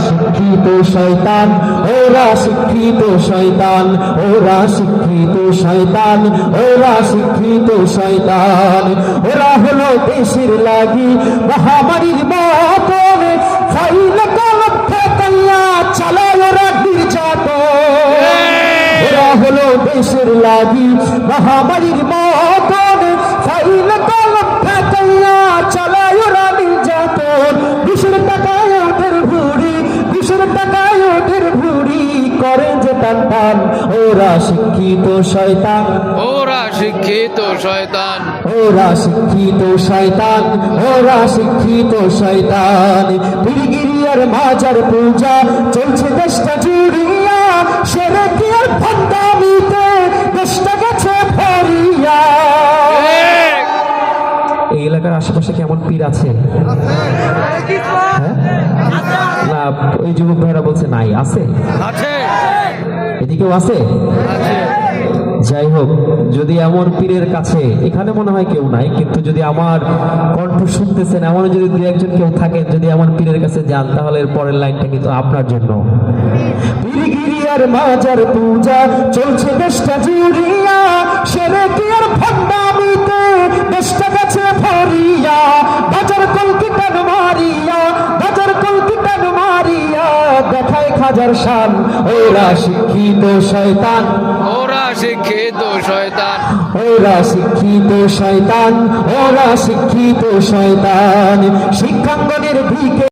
শিক্ষিত শয়তান, ওরা শিক্ষিত শয়তান, ওরা শিক্ষিত শয়তান, ওরা শিক্ষিত শয়তান। ওরা হলো দেশের লাগি মহামারীর মতন, ফাইল কলম ফেকাইয়া চালায় ওরা নির্যাতন। ওরা হলো দেশের লাগি মহামারীর মতন, ফাইল কলম ফেকাইয়া চালায় ওরা নির্যাতন। বিশের টাকায় ওদের ভুড়ি, বিশের টাকায় ওদের ভুড়ি করে যে টান টান। ওরা শিক্ষিত শয়তান, ওরা শিক্ষিত শয়তান, ওরা শিক্ষিত শয়তান, ওরা শিক্ষিত শয়তান। পীরগিরিয়ার মাজার পূজা চলছে দেশটা জুড়িয়া, শিরকি আর ভণ্ডামিতে দেশটা গেছে ভরিয়া। এই এলাকার আশেপাশে কেমন পীর আছে? হ্যাঁ? না, ওই যুবক ভাইরা বলছে নাই, আছে, আছে, এদিকেও আছে। যাই হোক, যদি এমন পীরের কাছে, এখানে মনে হয় কেউ নাই, কিন্তু যদি আমার কণ্ঠ শুনতেছেন এমন যদি দু একজন কেউ থাকেন, যদি আমার পীরের কাছে যান, তাহলে এর পরের লাইনটা কিন্তু আপনার জন্য। পীরগিরিয়ার মাজার পূজা চলছে দেশটা জুড়িয়া, শিরকি আর ভণ্ডামিতে দেশটা গেছে ভরিয়া। বাজার কলকিটান মারিয়া, বাজার কলকিটান মারিয়া দেখায় খাজার শান। ওরা শিক্ষিত শয়তান, ওরা শিক্ষিত শয়তান, ওরা শিক্ষিত শয়তান, ওরা শিক্ষিত শয়তান। শিক্ষাঙ্গনের দিকে